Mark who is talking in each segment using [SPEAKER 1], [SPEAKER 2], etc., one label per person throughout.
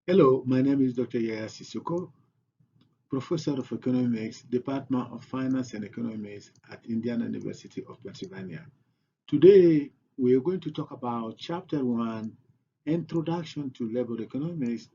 [SPEAKER 1] Hello, my name is Dr. Yaya Sissoko, Professor of Economics, Department of Finance and Economics at Indiana University of Pennsylvania. Today, we are going to talk about Chapter 1, Introduction to Labor Economics.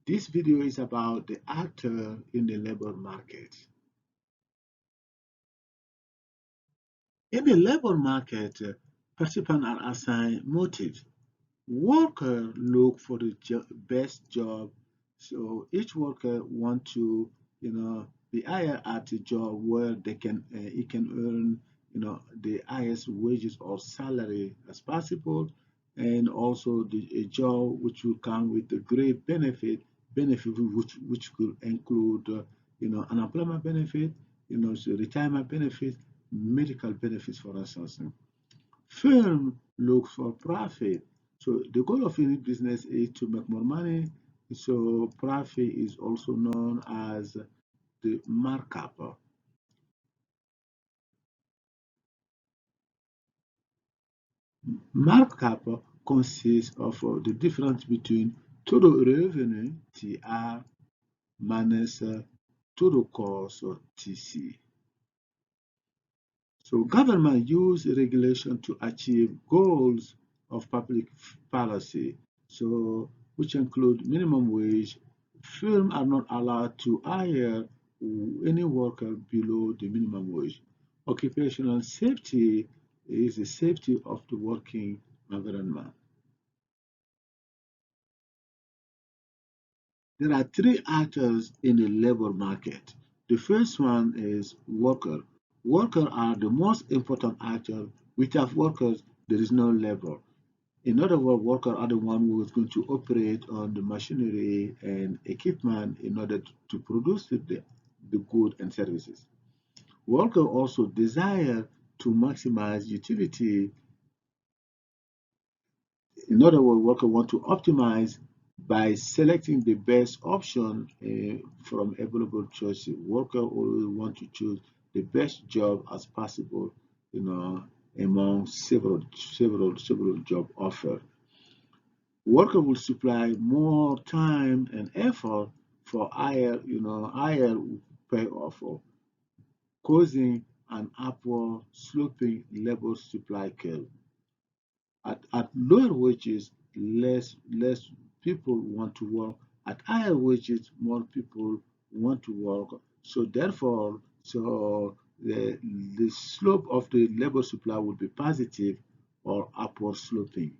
[SPEAKER 1] This video is about the actor in the labor market. In the labor market, participants are assigned motives. Workers look for the best job, so each worker want to, be hired at a job where he can earn, the highest wages or salary as possible, and also a job which will come with a great benefit which could include, unemployment benefit, so retirement benefit, medical benefits, for instance. Firm looks for profit. So the goal of any business is to make more money. So profit is also known as the markup. Markup consists of the difference between total revenue, TR, minus total cost, or TC. So government use regulation to achieve goals of public policy, so which include minimum wage. Firms are not allowed to hire any worker below the minimum wage. Occupational safety is the safety of the working environment. There are three actors in the labor market. The first one is worker. Workers are the most important actor. Without workers, there is no labor. In other words, workers are the one who is going to operate on the machinery and equipment in order to produce the goods and services. Workers also desire to maximize utility. In other words, workers want to optimize by selecting the best option from available choices. Workers always want to choose the best job as possible, among several job offers. Worker will supply more time and effort for higher payoff, causing an upward sloping labor supply curve. At lower wages, less people want to work. At higher wages, more people want to work. So therefore, the slope of the labor supply will be positive or upward sloping.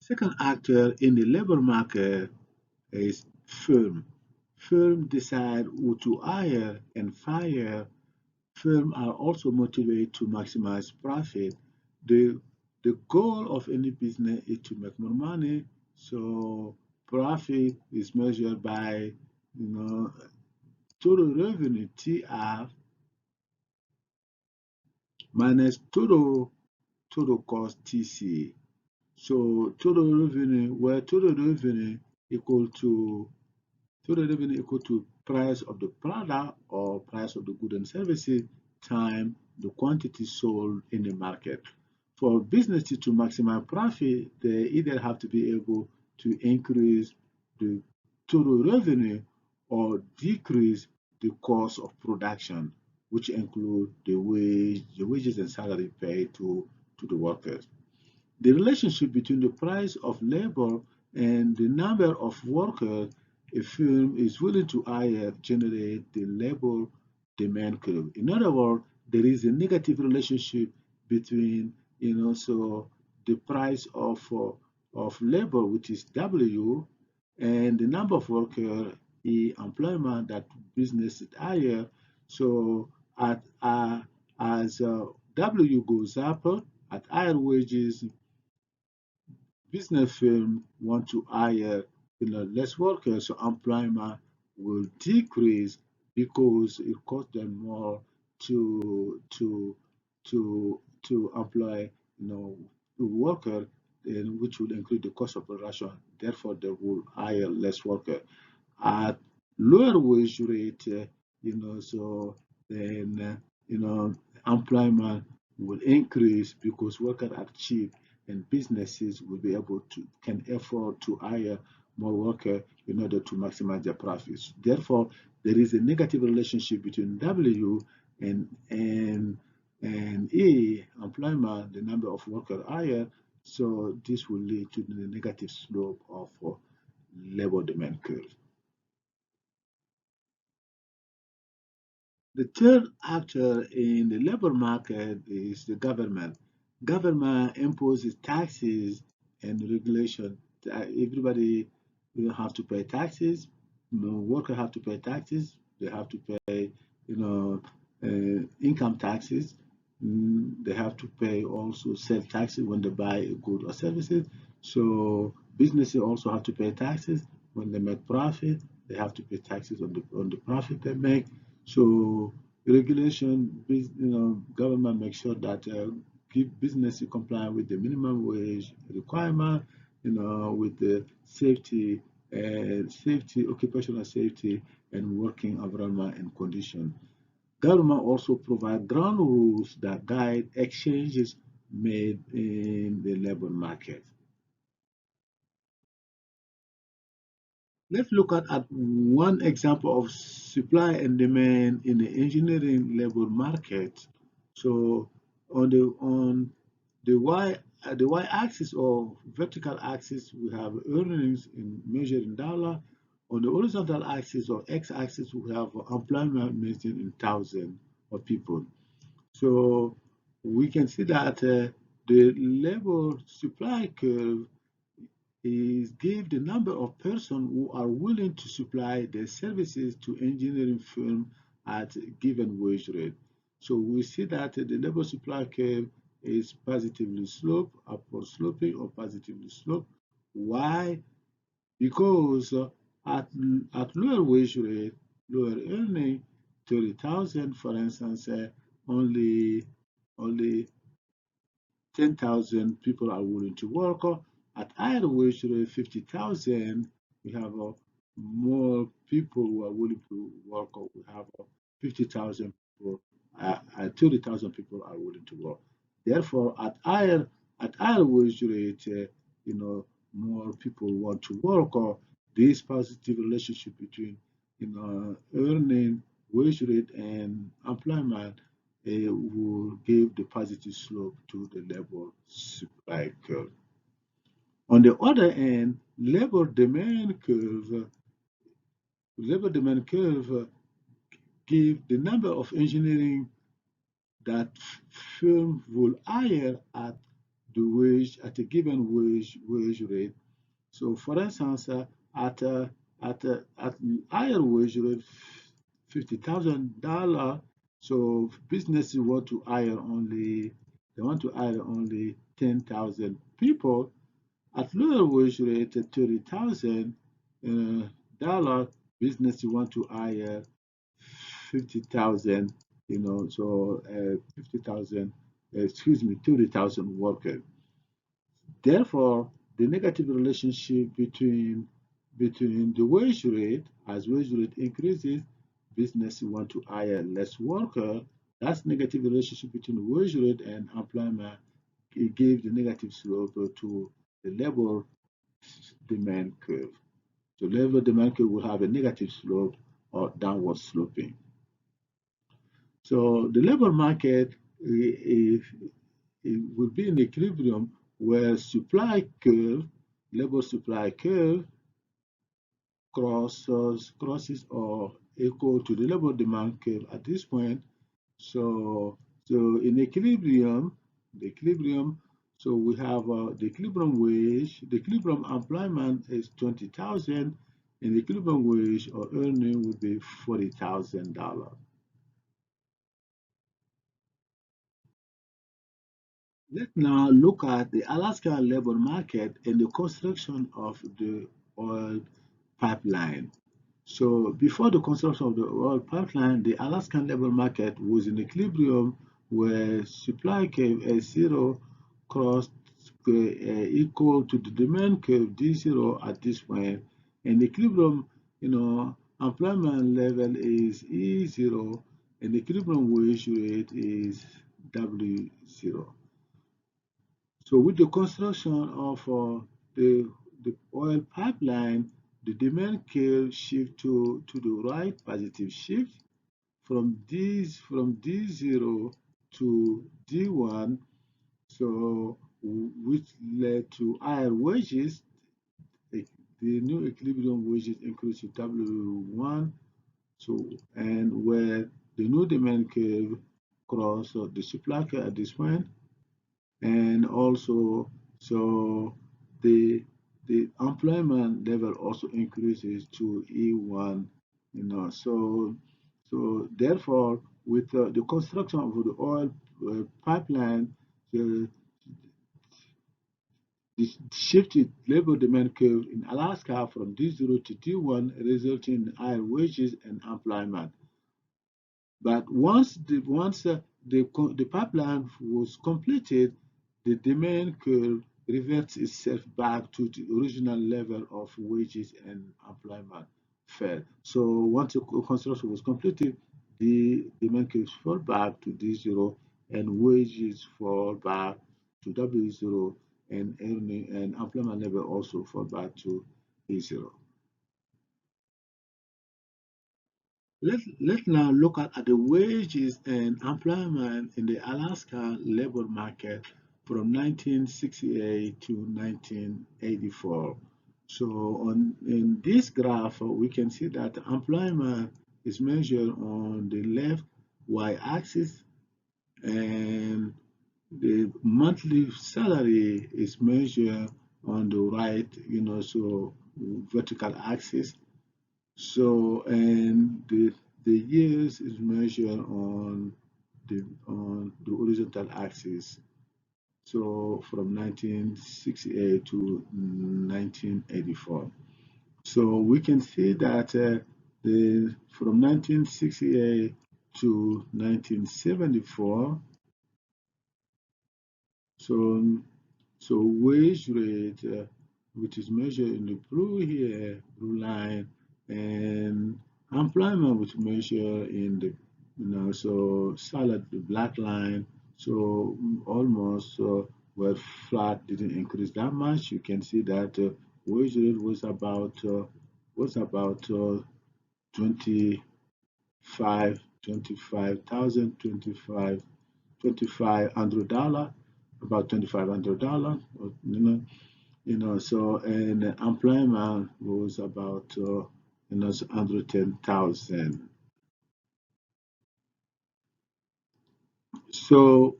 [SPEAKER 1] Second actor in the labor market is firm. Firm decide who to hire and fire. Firms are also motivated to maximize profit. The, the goal of any business is to make more money. So profit is measured by, total revenue TR minus total cost TC. So total revenue equal to price of the product or price of the goods and services time the quantity sold in the market. For businesses to maximize profit, they either have to be able to increase the total revenue or decrease the cost of production, which include the wages and salary paid to the workers. The relationship between the price of labor and the number of workers a firm is willing to hire generate the labor demand curve. In other words, there is a negative relationship between, so the price of labor, which is W, and the number of workers, E, employment that business hire. So as W goes up, at higher wages, business firms want to hire less workers, so employment will decrease because it costs them more to employ the worker, and which will include the cost of production. Therefore, they will hire less workers at lower wage rate. So then employment will increase because workers are cheap and businesses will be able to can afford to hire more workers in order to maximize their profits. Therefore, there is a negative relationship between W and E, employment, the number of workers hired. So this will lead to the negative slope of labor demand curve. The third actor in the labor market is the government. Government imposes taxes and regulation. Everybody have to pay taxes. Workers have to pay taxes. They have to pay, income taxes. They have to pay also sales taxes when they buy a good or services. So businesses also have to pay taxes when they make profit. They have to pay taxes on the profit they make. So regulation, government make sure that keep business comply with the minimum wage requirement, with the occupational safety, and working environment and condition. Government also provide ground rules that guide exchanges made in the labor market. Let's look at one example of supply and demand in the engineering labor market. So on the y-axis or vertical axis, we have earnings measured in dollar. On the horizontal axis or x-axis, we have employment measured in thousand of people. So we can see that the labor supply curve is give the number of persons who are willing to supply their services to engineering firm at a given wage rate. So we see that the labor supply curve is positively sloped, upward sloping or positively sloped. Why? Because at lower wage rate, lower earning, 30,000, for instance, only 10,000 people are willing to work. At higher wage rate, 50,000, we have more people who are willing to work. We have 50,000 people, 30,000 people are willing to work. Therefore, at higher wage rate, more people want to work. This positive relationship between earning, wage rate, and employment will give the positive slope to the labor supply curve. On the other hand, labor demand curve give the number of engineering that firm will hire at a given wage rate. So, for instance, at higher wage rate, $50,000. So businesses want to hire only 10,000 people. At lower wage rate, at $30,000, businesses want to hire 50,000. So 50,000, excuse me, 30,000 workers. Therefore, the negative relationship between the wage rate, as wage rate increases, businesses want to hire less worker. That's negative relationship between wage rate and employment. It gives the negative slope to the labor demand curve. So labor demand curve will have a negative slope or downward sloping. So the labor market it will be in equilibrium where labor supply curve crosses or equal to the labor demand curve at this point. So, in equilibrium, so we have the equilibrium wage, the equilibrium employment is 20,000, and the equilibrium wage or earning would be $40,000. Let's now look at the Alaska labor market and the construction of the oil pipeline. So before the construction of the oil pipeline, the Alaskan labor market was in equilibrium where supply curve S0 crossed equal to the demand curve D0 at this point. And the equilibrium, employment level is E0 and the equilibrium wage rate is W0. So with the construction of the oil pipeline, the demand curve shift to the right, positive shift from D0 to D1, so which led to higher wages. The new equilibrium wages increase to W1, so and where the new demand curve cross the supply curve at this point, and also so the the employment level also increases to E1, so therefore with the construction of the oil pipeline, the the shifted labor demand curve in Alaska from D0 to D1, resulting in higher wages and employment. But once the pipeline was completed, the demand curve reverts itself back to the original level of wages and employment fell. So once the construction was completed, the demand curve fall back to D0 and wages fall back to W0, and earning and employment level also fall back to E0. Let's now look at the wages and employment in the Alaska labor market from 1968 to 1984. So in this graph, we can see that employment is measured on the left y-axis, and the monthly salary is measured on the right, so vertical axis. So, and the years is measured on the horizontal axis. So from 1968 to 1984. So we can see that the from 1968 to 1974. So wage rate, which is measured in the blue here, blue line, and employment, which measure in the, so solid, the black line. So almost were flat, didn't increase that much. You can see that wage rate was about 25,000, $2,500, about $2,500, so, and employment was about, 110,000. So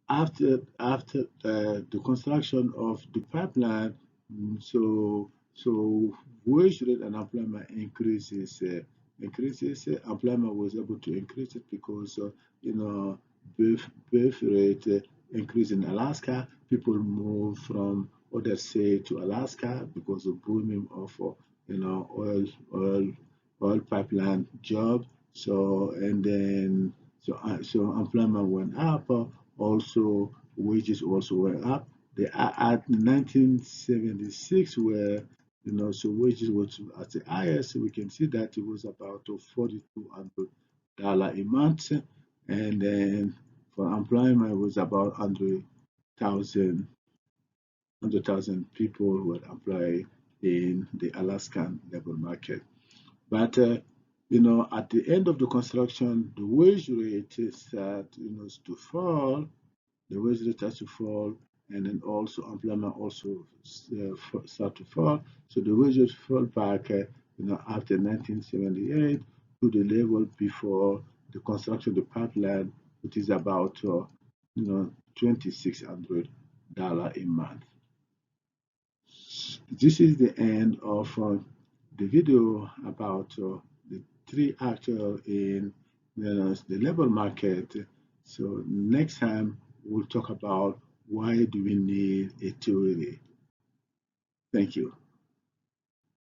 [SPEAKER 1] after the construction of the pipeline, so wage rate and employment increases. Employment was able to increase it because you know birth rate increase in Alaska. People move from other states to Alaska because of booming of oil pipeline job. So and then so employment went up. Also wages also went up. They are at 1976 where so wages was at the highest. We can see that it was about $4,200 a month, and then for employment it was about 100,000 people were employed in the Alaskan labor market. But at the end of the construction, the wage rate start to fall. The wage rate starts to fall, and then also employment also start to fall. So the wages fall back, after 1978 to the level before the construction of the pipeline, which is about $2,600 a month. This is the end of the video about the three actors in the labor market. So next time we'll talk about why do we need a theory. Thank you.